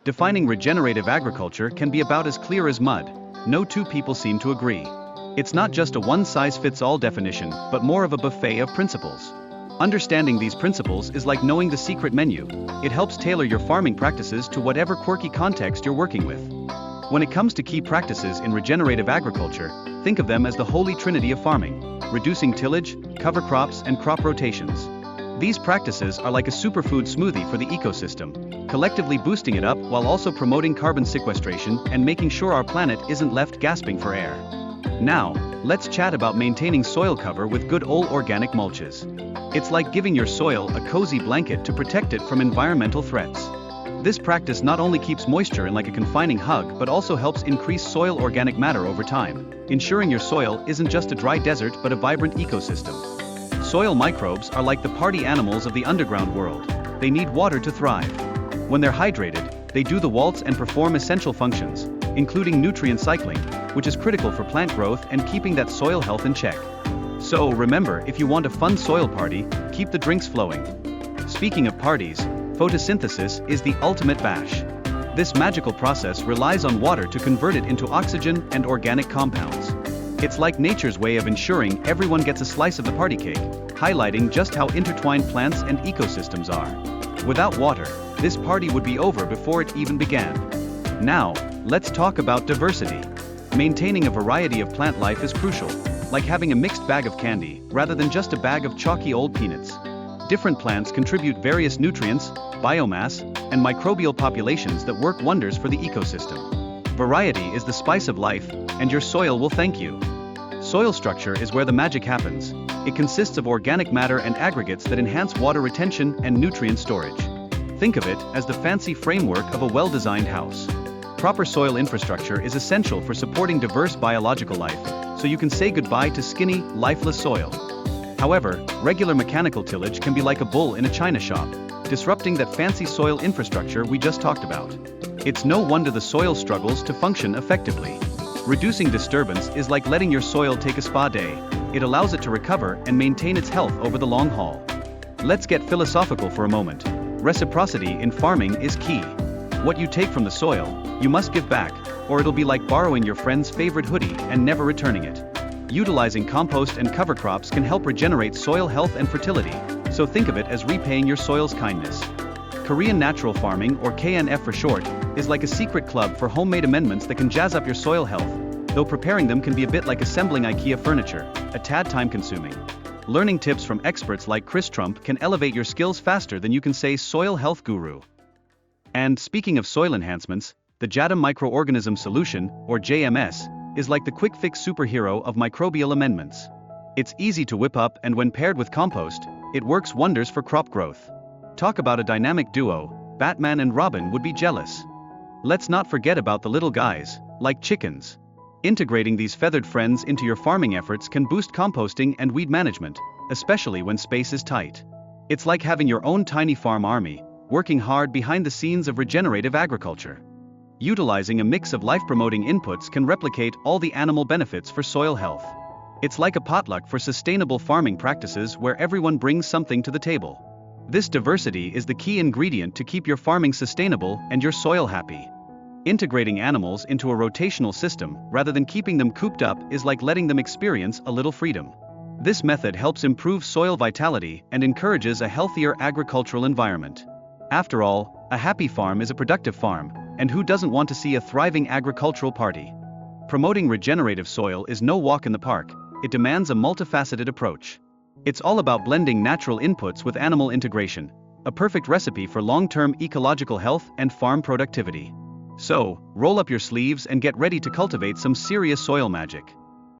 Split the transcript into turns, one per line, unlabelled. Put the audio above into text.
Defining regenerative agriculture can be about as clear as mud. No two people seem to agree. It's not just a one-size-fits-all definition, but more of a buffet of principles. Understanding these principles is like knowing the secret menu. It helps tailor your farming practices to whatever quirky context you're working with. When it comes to key practices in regenerative agriculture, think of them as the holy trinity of farming: reducing tillage, cover crops, and crop rotations. These practices are like a superfood smoothie for the ecosystem, collectively boosting it up while also promoting carbon sequestration and making sure our planet isn't left gasping for air. Now, let's chat about maintaining soil cover with good old organic mulches. It's like giving your soil a cozy blanket to protect it from environmental threats. This practice not only keeps moisture in like a confining hug but also helps increase soil organic matter over time, ensuring your soil isn't just a dry desert but a vibrant ecosystem. Soil microbes are like the party animals of the underground world. They need water to thrive. When they're hydrated, they do the waltz and perform essential functions, including nutrient cycling, which is critical for plant growth and keeping that soil health in check. So remember, if you want a fun soil party, keep the drinks flowing. Speaking of parties, photosynthesis is the ultimate bash. This magical process relies on water to convert it into oxygen and organic compounds. It's like nature's way of ensuring everyone gets a slice of the party cake, highlighting just how intertwined plants and ecosystems are. Without water, this party would be over before it even began. Now, let's talk about diversity. Maintaining a variety of plant life is crucial, like having a mixed bag of candy, rather than just a bag of chalky old peanuts. Different plants contribute various nutrients, biomass, and microbial populations that work wonders for the ecosystem. Variety is the spice of life, and your soil will thank you. Soil structure is where the magic happens. It consists of organic matter and aggregates that enhance water retention and nutrient storage. Think of it as the fancy framework of a well-designed house. Proper soil infrastructure is essential for supporting diverse biological life, so you can say goodbye to skinny, lifeless soil. However, regular mechanical tillage can be like a bull in a china shop, disrupting that fancy soil infrastructure we just talked about. It's no wonder the soil struggles to function effectively. Reducing disturbance is like letting your soil take a spa day. It allows it to recover and maintain its health over the long haul. Let's get philosophical for a moment. Reciprocity in farming is key. What you take from the soil, you must give back, or it'll be like borrowing your friend's favorite hoodie and never returning it. Utilizing compost and cover crops can help regenerate soil health and fertility, so think of it as repaying your soil's kindness. Korean natural farming, or KNF for short, is like a secret club for homemade amendments that can jazz up your soil health, though preparing them can be a bit like assembling IKEA furniture, a tad time-consuming. Learning tips from experts like Chris Trump can elevate your skills faster than you can say soil health guru. And speaking of soil enhancements, the JADAM Microorganism Solution, or JMS, is like the quick-fix superhero of microbial amendments. It's easy to whip up, and when paired with compost, it works wonders for crop growth. Talk about a dynamic duo, Batman and Robin would be jealous. Let's not forget about the little guys, like chickens. Integrating these feathered friends into your farming efforts can boost composting and weed management, especially when space is tight. It's like having your own tiny farm army, working hard behind the scenes of regenerative agriculture. Utilizing a mix of life-promoting inputs can replicate all the animal benefits for soil health. It's like a potluck for sustainable farming practices where everyone brings something to the table. This diversity is the key ingredient to keep your farming sustainable and your soil happy. Integrating animals into a rotational system rather than keeping them cooped up is like letting them experience a little freedom. This method helps improve soil vitality and encourages a healthier agricultural environment. After all, a happy farm is a productive farm, and who doesn't want to see a thriving agricultural party? Promoting regenerative soil is no walk in the park. It demands a multifaceted approach. It's all about blending natural inputs with animal integration, a perfect recipe for long-term ecological health and farm productivity. So, roll up your sleeves and get ready to cultivate some serious soil magic.